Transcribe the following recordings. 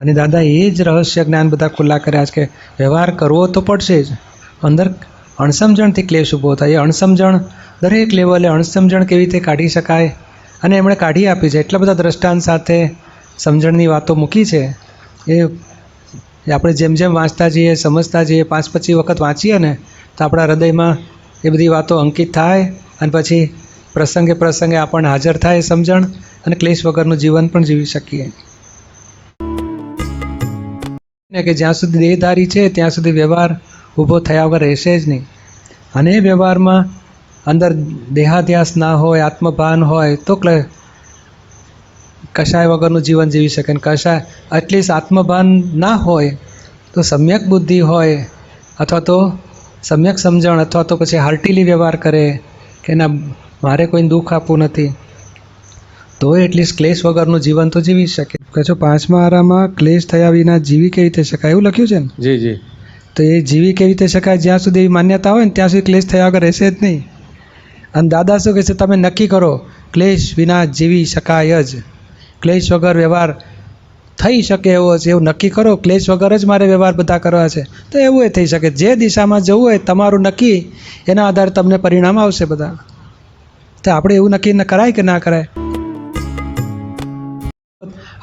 અને દાદા એ જ રહસ્ય જ્ઞાન બધા ખુલ્લા કર્યા છે કે વ્યવહાર કરવો તો પડશે જ. અંદર અણસમજણથી ક્લેશ ઊભો થાય. એ અણસમજણ દરેક લેવલે અણસમજણ કેવી રીતે કાઢી શકાય અને એમણે કાઢી આપી છે. એટલા બધા દ્રષ્ટાંત સાથે સમજણની વાતો મૂકી છે. એ આપણે જેમ જેમ વાંચતા જઈએ, સમજતા જઈએ, 5-25 વખત વાંચીએ ને તો આપણા હૃદયમાં એ બધી વાતો અંકિત થાય અને પછી પ્રસંગે પ્રસંગે આપણને હાજર થાય સમજણ અને ક્લેશ વગરનું જીવન પણ જીવી શકીએ. કે જ્યાં સુધી દેહધારી છે ત્યાં સુધી વ્યવહાર ઊભો થયા વગર રહેશે જ નહીં. અને એ વ્યવહારમાં અંદર દેહાધ્યાસ ના હોય, આત્મભાન હોય તો કશાય વગરનું જીવન જીવી શકે. ને કશાય એટલીસ્ટ આત્મભાન ના હોય તો સમ્યક બુદ્ધિ હોય અથવા તો સમ્યક સમજણ અથવા તો પછી હાર્ટીલી વ્યવહાર કરે કે ના મારે કોઈને દુઃખ આપવું નથી, તો એટલીસ્ટ ક્લેશ વગરનું જીવન તો જીવી શકે. કહેશો 5મા આરામાં ક્લેશ થયા વિના જીવી કેવી રીતે શકાય એવું લખ્યું છે ને? જી જી. તો એ જીવી કેવી રીતે શકાય? જ્યાં સુધી એવી માન્યતા હોય ને ત્યાં સુધી ક્લેશ થયા વગર રહેશે જ નહીં. અને દાદા શું કહે છે? તમે નક્કી કરો ક્લેશ વિના જીવી શકાય જ, ક્લેશ વગર વ્યવહાર થઈ શકે એવો છે એવું નક્કી કરો. ક્લેશ વગર જ મારે વ્યવહાર બધા કરવા છે તો એવું એ થઈ શકે. જે દિશામાં જવું હોય તમારું નક્કી, એના આધારે તમને પરિણામ આવશે બધા. તો આપણે એવું નક્કી ન કરાય કે ના કરાય.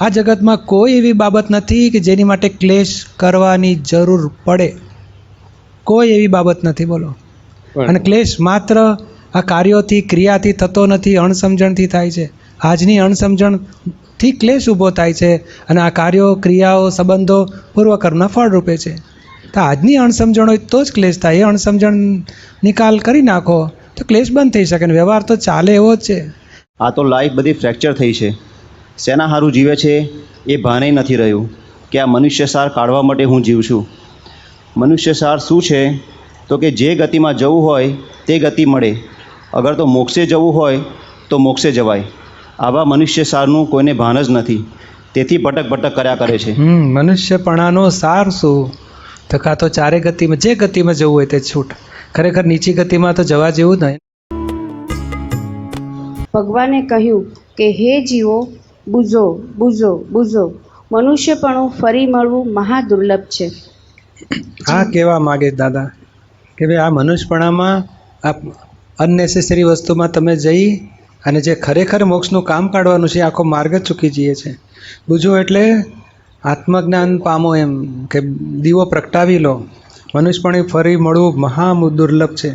આ જગતમાં કોઈ એવી બાબત નથી કે જેની માટે ક્લેશ કરવાની જરૂર પડે. કોઈ એવી બાબત નથી, બોલો. અને ક્લેશ માત્ર આ કાર્યોથી, ક્રિયાથી થતો નથી, અણસમજણથી થાય છે. આજની અણસમજણથી ક્લેશ ઊભો થાય છે અને આ કાર્યો, ક્રિયાઓ, સંબંધો પૂર્વકર્મના ફળ રૂપે છે. તો આજની અણસમજણ હોય તો જ ક્લેશ થાય. એ અણસમજણ નિકાલ કરી નાખો તો ક્લેશ બંધ થઈ શકે. વ્યવહાર તો ચાલે એવો જ છે. આ તો લાઈફ બધી ફ્રેક્ચર થઈ છે. શેના સારું જીવે છે એ ભાને નથી રહ્યું કે આ મનુષ્ય સાર કાઢવા માટે હું જીવું છું. મનુષ્ય સાર શું છે તો કે જે ગતિમાં જવું હોય તે ગતિ મળે. અગર તો મોક્ષે જવું હોય તો મોક્ષે જવાય. આવા મનુષ્ય સારનું કોઈને ભાન જ નથી. તેથી ભટક ભટક કર્યા કરે છે. મનુષ્યપણાનો સાર શું? તો કાં તો ચારે ગતિમાં, જે ગતિમાં જવું હોય તે છૂટ. ખરેખર નીચી ગતિમાં તો જવા જેવું નહીં. ભગવાને કહ્યું કે હે જીવો, બુઝો બુઝો બુઝો, મનુષ્યપણું ફરી મળવું મહા દુર્લભ છે. આ કહેવા માગે દાદા કે ભાઈ આ મનુષ્યપણામાં આ અનનેસેસરી વસ્તુમાં તમે જઈ અને જે ખરેખર મોક્ષનું કામ કાઢવાનું છે આખો માર્ગ જ ચૂકી જઈએ છે. બુઝો એટલે આત્મજ્ઞાન પામો, એમ કે દીવો પ્રગટાવી લો. મનુષ્યપણે ફરી મળવું મહા દુર્લભ છે.